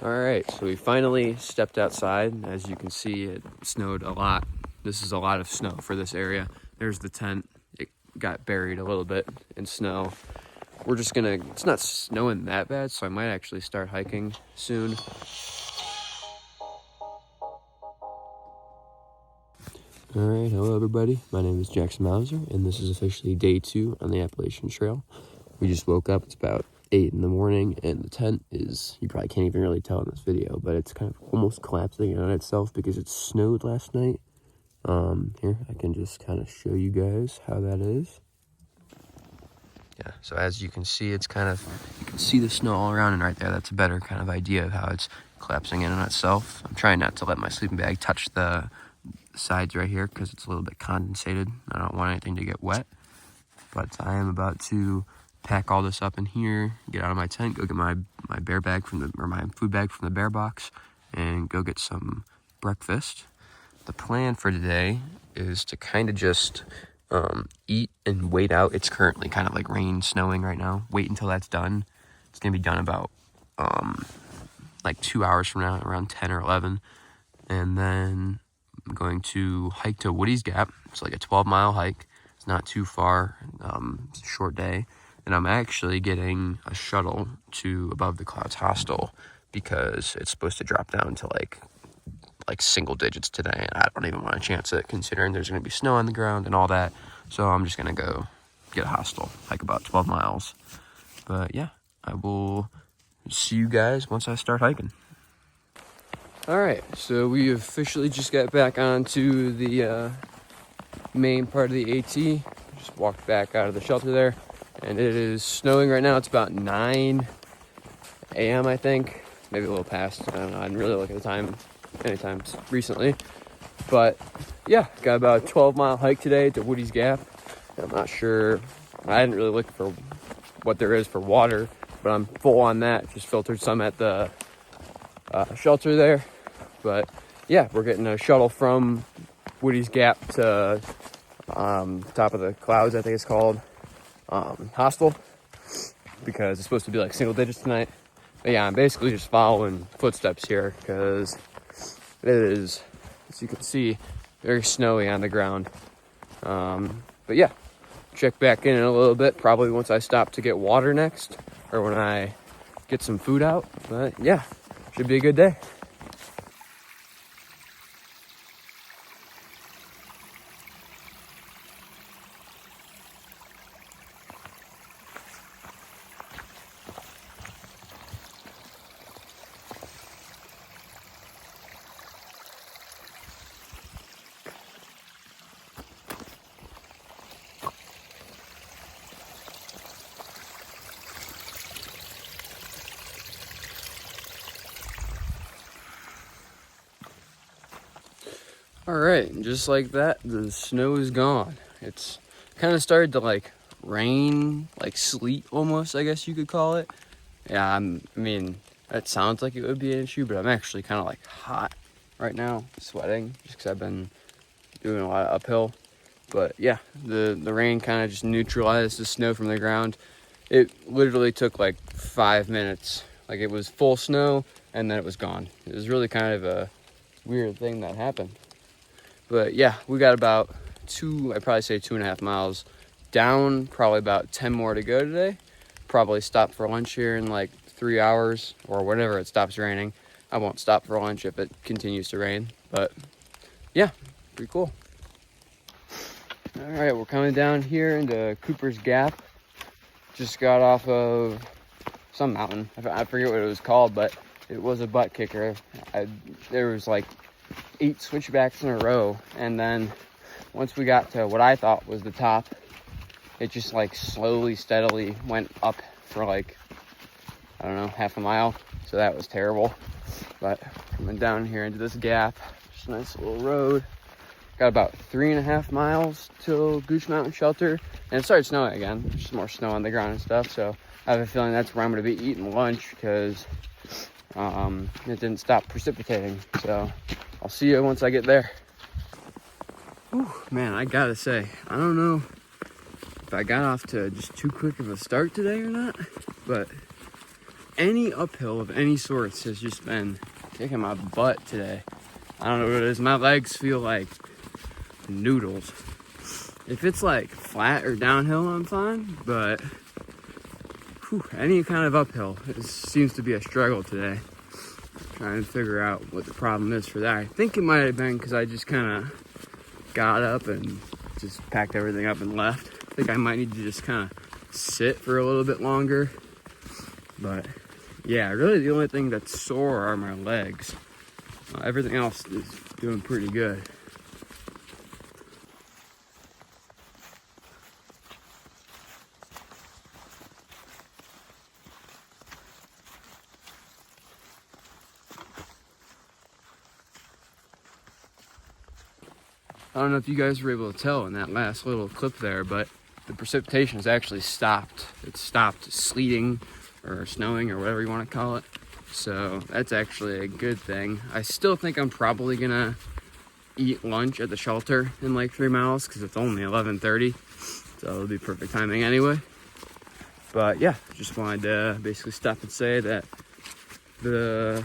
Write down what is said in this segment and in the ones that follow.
All right, so we finally stepped outside. As you can see, it snowed a lot. This is a lot of snow for this area. There's the tent. It got buried a little bit in snow. We're just gonna, it's not snowing that bad, so I might actually start hiking soon. All right, hello everybody. My name is Jackson Mauser, and this is officially day 2 on the Appalachian Trail. We just woke up. It's about 8 in the morning, and the tent is, you probably can't even really tell in this video, but it's kind of almost collapsing on itself because it snowed last night. Here, I can just kind of show you guys how that is. Yeah, so as you can see, it's kind of, you can see the snow all around, and right there, that's a better kind of idea of how it's collapsing in on itself. I'm trying not to let my sleeping bag touch the sides right here because it's a little bit condensated. I don't want anything to get wet, but I am about to pack all this up in here, get out of my tent, go get my bear bag my food bag from the bear box, and go get some breakfast. The plan for today is to kind of just eat and wait out. It's currently kind of like snowing right now. Wait until that's done. It's gonna be done about like 2 hours from now, around 10 or 11, and then I'm going to hike to Woody's Gap. It's like a 12-mile hike. It's not too far. It's a short day. And I'm actually getting a shuttle to Above the Clouds hostel because it's supposed to drop down to like single digits today. And I don't even want to chance it considering there's going to be snow on the ground and all that. So I'm just going to go get a hostel, hike about 12 miles. But yeah, I will see you guys once I start hiking. All right, so we officially just got back onto the main part of the AT. Just walked back out of the shelter there, and it is snowing right now. It's about 9 a.m. I think, maybe a little past. I don't know. I didn't really look at the time anytime recently, but yeah, got about a 12-mile hike today to Woody's Gap. I'm not sure. I didn't really look for what there is for water, but I'm full on that. Just filtered some at the shelter there. But yeah, we're getting a shuttle from Woody's Gap to Top of the Clouds, I think it's called, hostel, because it's supposed to be like single digits tonight. But yeah, I'm basically just following footsteps here because it is, as you can see, very snowy on the ground. But yeah, check back in a little bit, probably once I stop to get water next, or when I get some food out. But yeah, should be a good day. All right, and just like that, the snow is gone. It's kind of started to like rain, like sleet almost, I guess you could call it. Yeah, I mean, that sounds like it would be an issue, but I'm actually kind of like hot right now, sweating, just because I've been doing a lot of uphill. But yeah, the rain kind of just neutralized the snow from the ground. It literally took like 5 minutes. Like it was full snow and then it was gone. It was really kind of a weird thing that happened. But yeah, we got about I'd probably say 2.5 miles down, probably about 10 more to go today. Probably stop for lunch here in like 3 hours or whenever it stops raining. I won't stop for lunch if it continues to rain, but yeah, pretty cool. All right, we're coming down here into Cooper's Gap. Just got off of some mountain. I forget what it was called, but it was a butt kicker. There was like 8 switchbacks in a row, and then once we got to what I thought was the top, it just like slowly, steadily went up for like, I don't know, half a mile. So that was terrible. But coming down here into this gap, just a nice little road. Got about 3.5 miles till Gooch Mountain Shelter, and it started snowing again. There's just more snow on the ground and stuff, so I have a feeling that's where I'm going to be eating lunch because it didn't stop precipitating. So I'll see you once I get there. Whew, man, I gotta say, I don't know if I got off to just too quick of a start today or not, but any uphill of any sorts has just been kicking my butt today. I don't know what it is. My legs feel like noodles. If it's like flat or downhill, I'm fine, but any kind of uphill, it seems to be a struggle today. Trying to figure out what the problem is for that. I think it might have been because I just kind of got up and just packed everything up and left. I think I might need to just kind of sit for a little bit longer. But yeah, really the only thing that's sore are my legs. Everything else is doing pretty good. I don't know if you guys were able to tell in that last little clip there, but the precipitation has actually stopped. It stopped sleeting or snowing or whatever you want to call it. So that's actually a good thing. I still think I'm probably gonna eat lunch at the shelter in like 3 miles because it's only 11:30, so it'll be perfect timing anyway. But yeah, just wanted to basically stop and say that the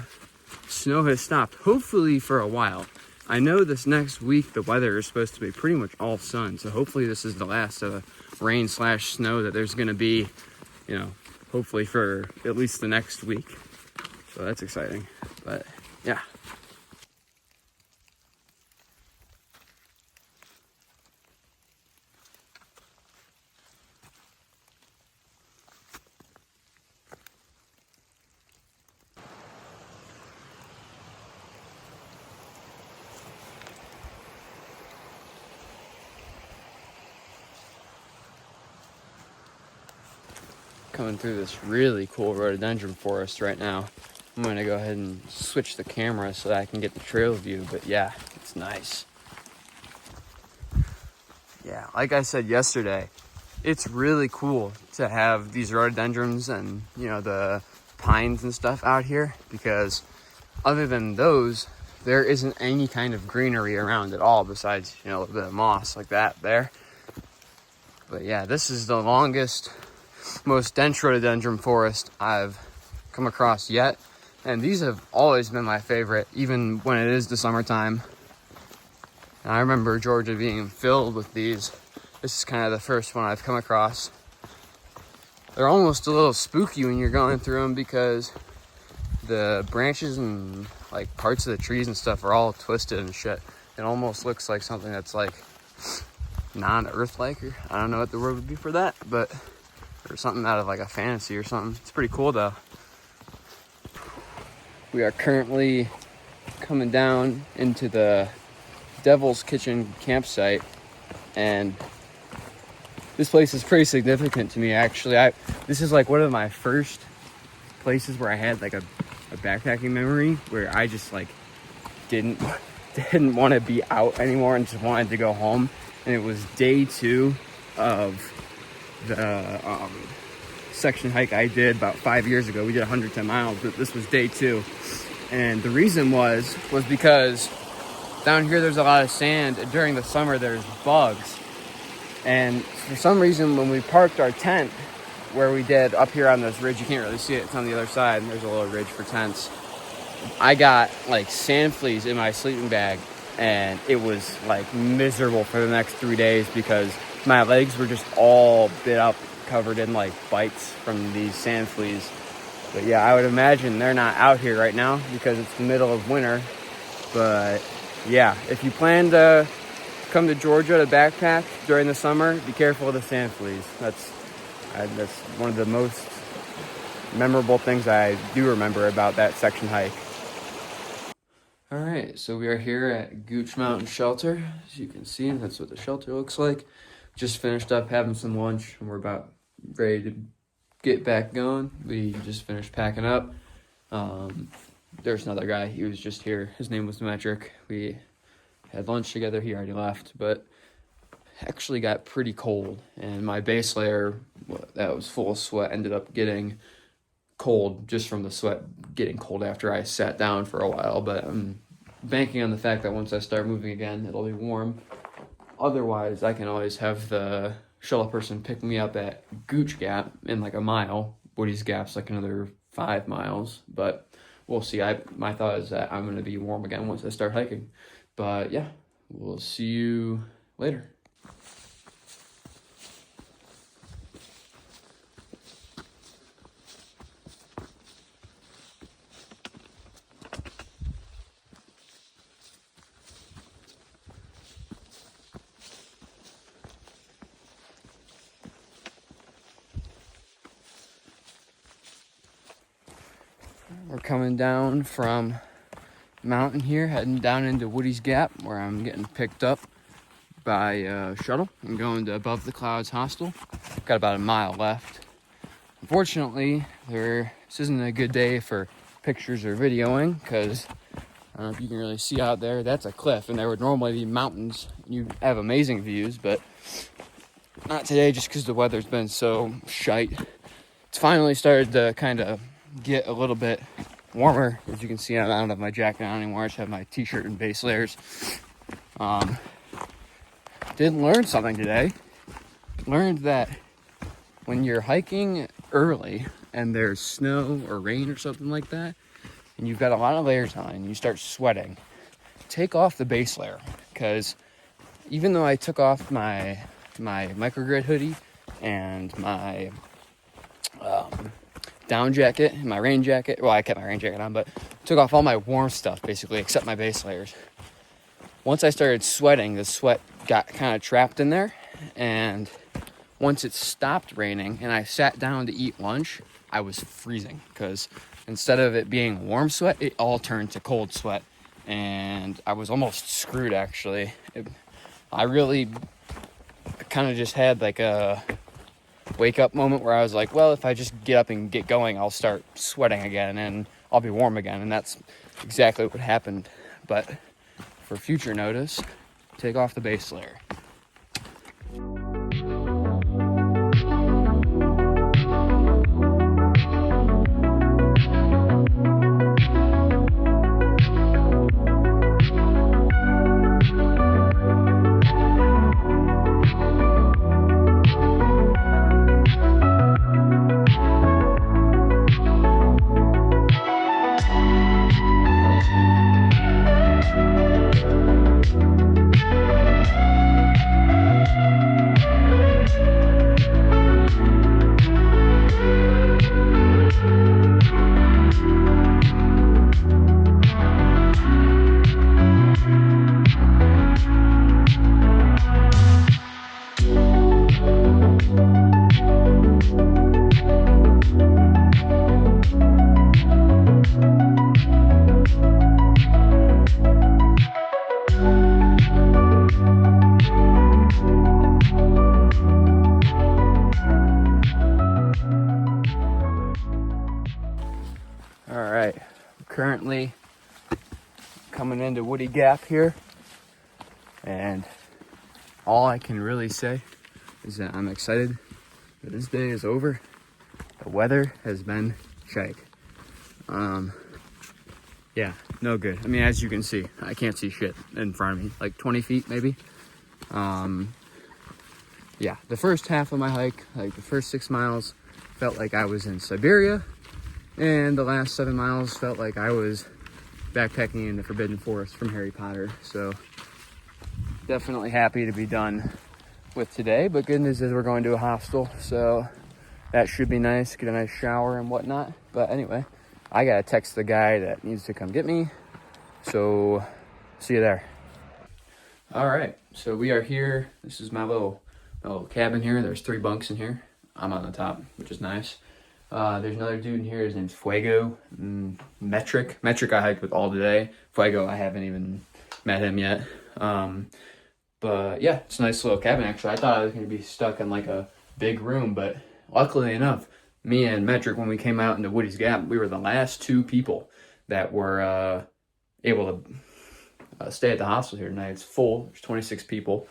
snow has stopped, hopefully for a while. I know this next week the weather is supposed to be pretty much all sun, so hopefully this is the last of the rain/snow that there's gonna be, hopefully for at least the next week. So that's exciting, but yeah. Coming through this really cool rhododendron forest right now. I'm gonna go ahead and switch the camera so that I can get the trail view, but yeah, it's nice. Yeah, like I said yesterday, it's really cool to have these rhododendrons and, the pines and stuff out here, because other than those, there isn't any kind of greenery around at all besides, a little bit of moss like that there. But yeah, this is the longest, most dense rhododendron forest I've come across yet, and these have always been my favorite, even when it is the summertime. And I remember Georgia being filled with these. This is kind of the first one I've come across. They're almost a little spooky when you're going through them because the branches and like parts of the trees and stuff are all twisted and shit. It almost looks like something that's like non-earth-like, or I don't know what the word would be for that, but or something out of like a fantasy or something. It's pretty cool though. We are currently coming down into the Devil's Kitchen campsite, and this place is pretty significant to me actually. This is like one of my first places where I had like a backpacking memory where I just like didn't want to be out anymore and just wanted to go home. And it was day 2 of the section hike I did about 5 years ago. We did 110 miles, but this was day 2. And the reason was because down here there's a lot of sand, and during the summer there's bugs. And for some reason when we parked our tent where we did up here on this ridge, you can't really see it, it's on the other side, and there's a little ridge for tents. I got like sand fleas in my sleeping bag, and it was like miserable for the next 3 days because my legs were just all bit up, covered in like bites from these sand fleas. But yeah, I would imagine they're not out here right now because it's the middle of winter. But yeah, if you plan to come to Georgia to backpack during the summer, be careful of the sand fleas. That's one of the most memorable things I do remember about that section hike. All right, so we are here at Gooch Mountain Shelter. As you can see, that's what the shelter looks like. Just finished up having some lunch, and we're about ready to get back going. We just finished packing up. There's another guy, he was just here. His name was Metric. We had lunch together. He already left, but actually got pretty cold, and my base layer that was full of sweat ended up getting cold just from the sweat getting cold after I sat down for a while. But I'm banking on the fact that once I start moving again, it'll be warm. Otherwise, I can always have the shuttle person pick me up at Gooch Gap in like a mile. Woody's Gap's like another 5 miles, but we'll see. My thought is that I'm going to be warm again once I start hiking. But yeah, we'll see you later. We're coming down from mountain here, heading down into Woody's Gap, where I'm getting picked up by shuttle. I'm going to Above the Clouds hostel. Got about a mile left. Unfortunately, this isn't a good day for pictures or videoing, because I don't know if you can really see out there. That's a cliff, and there would normally be mountains. You have amazing views, but not today, just because the weather's been so shite. It's finally started to kind of get a little bit warmer. As you can see, I don't have my jacket on anymore. I just have my t-shirt and base layers. Did learn something today. Learned that when you're hiking early and there's snow or rain or something like that, and you've got a lot of layers on and you start sweating, take off the base layer. Because even though I took off my microgrid hoodie and my down jacket and my rain jacket, well, I kept my rain jacket on, but took off all my warm stuff basically except my base layers. Once I started sweating, the sweat got kind of trapped in there, and once it stopped raining and I sat down to eat lunch, I was freezing, because instead of it being warm sweat, it all turned to cold sweat, and I was almost screwed actually. I really kind of just had like a wake up moment where I was like, well, if I just get up and get going, I'll start sweating again and I'll be warm again. And that's exactly what happened. But for future notice, take off the base layer. Currently coming into Woody Gap here, and all I can really say is that I'm excited that this day is over. The weather has been shite. Yeah, no good. I mean, as you can see, I can't see shit in front of me, like 20 feet maybe. Yeah, the first half of my hike, like the first 6 miles, felt like I was in Siberia. And the last 7 miles felt like I was backpacking in the Forbidden Forest from Harry Potter. So definitely happy to be done with today. But good news is we're going to a hostel, so that should be nice. Get a nice shower and whatnot. But anyway, I gotta text the guy that needs to come get me. So see you there. All right, so we are here. This is my little cabin here. There's 3 bunks in here. I'm on the top, which is nice. There's another dude in here. His name's Fuego. Metric I hiked with all today. Fuego, I haven't even met him yet. But yeah, it's a nice little cabin actually. I thought I was going to be stuck in like a big room, but luckily enough, me and Metric, when we came out into Woody's Gap, we were the last 2 people that were able to stay at the hostel here tonight. It's full. There's 26 people.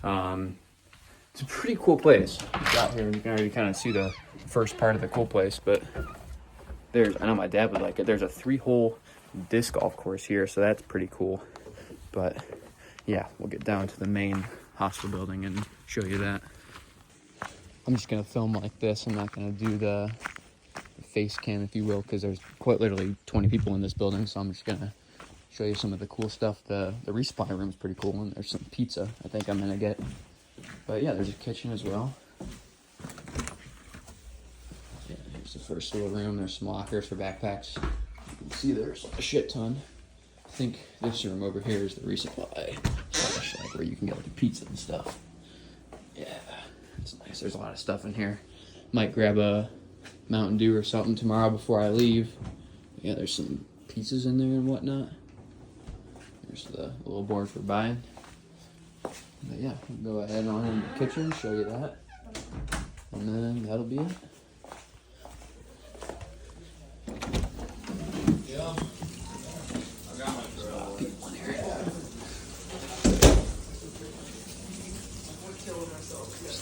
It's a pretty cool place. Out here, you can already kind of see the first part of the cool place, but I know my dad would like it. There's a 3-hole disc golf course here, so that's pretty cool. But yeah, we'll get down to the main hostel building and show you that. I'm just gonna film like this. I'm not gonna do the face cam, if you will, because there's quite literally 20 people in this building, so I'm just gonna show you some of the cool stuff. The resupply room is pretty cool, and there's some pizza I think I'm gonna get. But yeah, there's a kitchen as well. Yeah, here's the first little room. There's some lockers for backpacks. You can see there's a shit ton. I think this room over here is the resupply slash, like, where you can get like a pizza and stuff. Yeah, it's nice. There's a lot of stuff in here. Might grab a Mountain Dew or something tomorrow before I leave. Yeah, there's some pizzas in there and whatnot. There's the little board for buying. But yeah, we'll go ahead on in the kitchen, show you that. And then that'll be it. Yeah. I got my drill. People in here.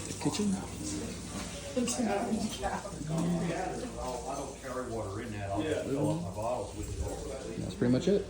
The kitchen. I don't carry water in that. I'll just fill up my bottles with it. That's pretty much it.